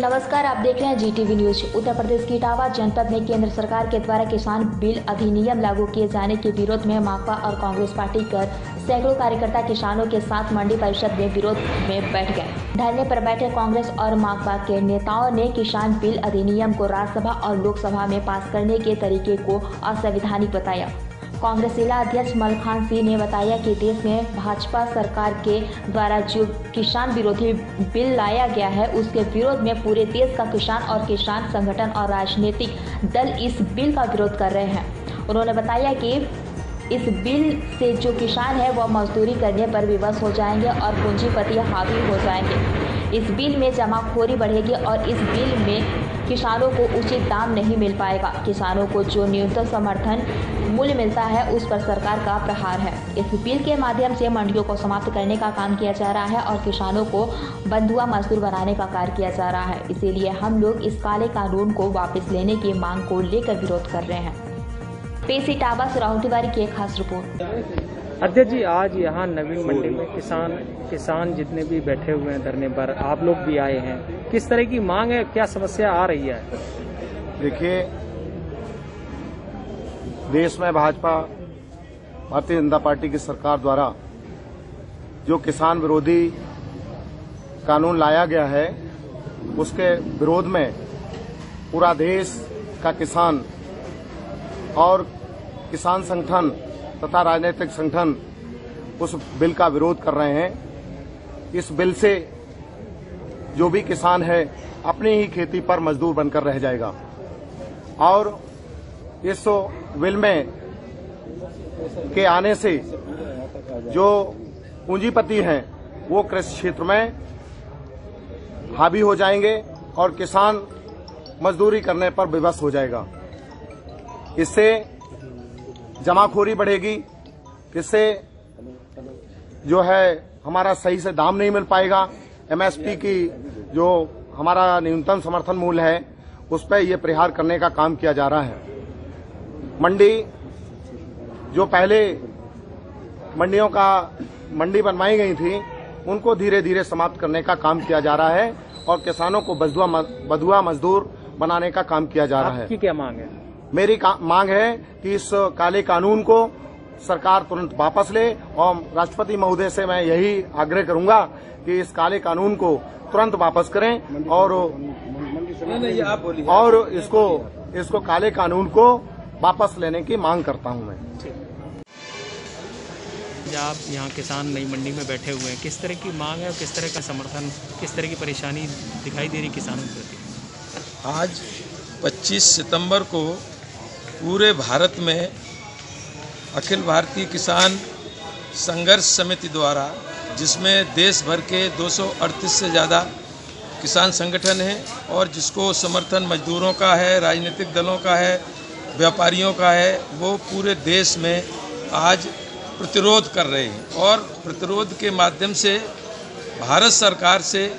नमस्कार, आप देख रहे हैं GTV न्यूज। उत्तर प्रदेश की इटावा जनपद में केंद्र सरकार के द्वारा किसान बिल अधिनियम लागू किए जाने के विरोध में माकपा और कांग्रेस पार्टी कर सैकड़ों कार्यकर्ता किसानों के साथ मंडी परिषद में विरोध में बैठ गए। धरने पर बैठे कांग्रेस और माकपा के नेताओं ने किसान बिल अधिनियम को राज्यसभा और लोकसभा में पास करने के तरीके को असंवैधानिक बताया। कांग्रेस जिला अध्यक्ष मलखान सिंह ने बताया कि देश में भाजपा सरकार के द्वारा जो किसान विरोधी बिल लाया गया है, उसके विरोध में पूरे देश का किसान और किसान संगठन और राजनीतिक दल इस बिल का विरोध कर रहे हैं। उन्होंने बताया कि इस बिल से जो किसान है वह मजदूरी करने पर विवश हो जाएंगे और पूंजीपति हावी हो जाएंगे। इस बिल में जमाखोरी बढ़ेगी और इस बिल में किसानों को उचित दाम नहीं मिल पाएगा। किसानों को जो न्यूनतम समर्थन मूल्य मिलता है उस पर सरकार का प्रहार है। इस बिल के माध्यम से मंडियों को समाप्त करने का काम किया जा रहा है और किसानों को बंधुआ मजदूर बनाने का कार्य किया जा रहा है। इसीलिए हम लोग इस काले कानून को वापस लेने की मांग को लेकर विरोध कर रहे हैं। पेश इटावा से राहुल तिवारी की एक खास रिपोर्ट। अध्यक्ष जी, आज यहाँ नवीन मंडी में किसान जितने भी बैठे हुए हैं धरने पर, आप लोग भी आए हैं, किस तरह की मांग है, क्या समस्या आ रही है? देखिए, देश में भाजपा भारतीय जनता पार्टी की सरकार द्वारा जो किसान विरोधी कानून लाया गया है, उसके विरोध में पूरा देश का किसान और किसान संगठन तथा राजनीतिक संगठन उस बिल का विरोध कर रहे हैं। इस बिल से जो भी किसान है अपनी ही खेती पर मजदूर बनकर रह जाएगा और इस बिल में के आने से जो पूंजीपति हैं वो कृषि क्षेत्र में हावी हो जाएंगे और किसान मजदूरी करने पर विवश हो जाएगा। इससे जमाखोरी बढ़ेगी, इससे जो है हमारा सही से दाम नहीं मिल पाएगा। MSP की जो हमारा न्यूनतम समर्थन मूल्य है उस पर यह प्रहार करने का काम किया जा रहा है। मंडी जो पहले मंडी बनवाई गई थी उनको धीरे धीरे समाप्त करने का काम किया जा रहा है और किसानों को बंधुआ मजदूर बनाने का काम किया जा रहा है। आपकी क्या मांग है? मेरी मांग है कि इस काले कानून को सरकार तुरंत वापस ले और राष्ट्रपति महोदय से मैं यही आग्रह करूंगा कि इस काले कानून को तुरंत वापस करें और इसको काले कानून को वापस लेने की मांग करता हूं मैं। आप यहाँ किसान नई मंडी में बैठे हुए हैं, किस तरह की मांग है और किस तरह का समर्थन, किस तरह की परेशानी दिखाई दे रही किसानों के प्रति? आज 25 सितंबर को पूरे भारत में अखिल भारतीय किसान संघर्ष समिति द्वारा, जिसमें देश भर के 238 से ज़्यादा किसान संगठन हैं और जिसको समर्थन मजदूरों का है, राजनीतिक दलों का है, व्यापारियों का है, वो पूरे देश में आज प्रतिरोध कर रहे हैं और प्रतिरोध के माध्यम से भारत सरकार से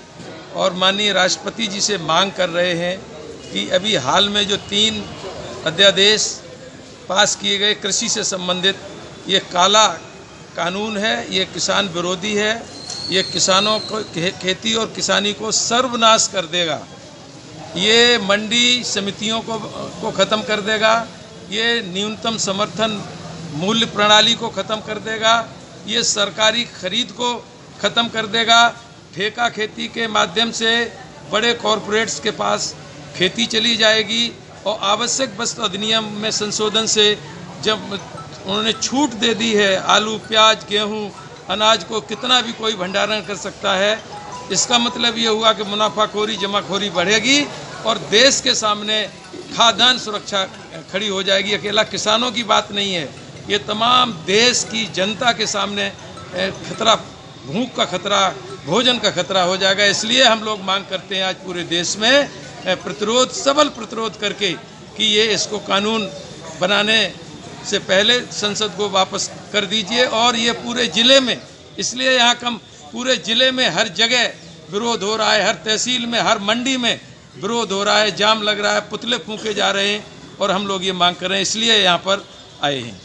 और माननीय राष्ट्रपति जी से मांग कर रहे हैं कि अभी हाल में जो 3 अध्यादेश पास किए गए कृषि से संबंधित, ये काला कानून है, ये किसान विरोधी है, ये किसानों को खेती और किसानी को सर्वनाश कर देगा, ये मंडी समितियों को ख़त्म कर देगा, ये न्यूनतम समर्थन मूल्य प्रणाली को ख़त्म कर देगा, ये सरकारी खरीद को ख़त्म कर देगा, ठेका खेती के माध्यम से बड़े कॉरपोरेट्स के पास खेती चली जाएगी और आवश्यक वस्तु अधिनियम में संशोधन से जब उन्होंने छूट दे दी है, आलू, प्याज, गेहूं, अनाज को कितना भी कोई भंडारण कर सकता है, इसका मतलब ये हुआ कि मुनाफाखोरी, जमाखोरी बढ़ेगी और देश के सामने खाद्यान्न सुरक्षा खड़ी हो जाएगी। अकेला किसानों की बात नहीं है, ये तमाम देश की जनता के सामने खतरा, भूख का खतरा, भोजन का खतरा हो जाएगा। इसलिए हम लोग मांग करते हैं आज पूरे देश में प्रतिरोध, सबल प्रतिरोध करके कि ये इसको कानून बनाने से पहले संसद को वापस कर दीजिए और ये पूरे ज़िले में, इसलिए यहाँ कम पूरे ज़िले में हर जगह विरोध हो रहा है, हर तहसील में, हर मंडी में विरोध हो रहा है, जाम लग रहा है, पुतले फूंके जा रहे हैं और हम लोग ये मांग कर रहे हैं, इसलिए यहाँ पर आए हैं।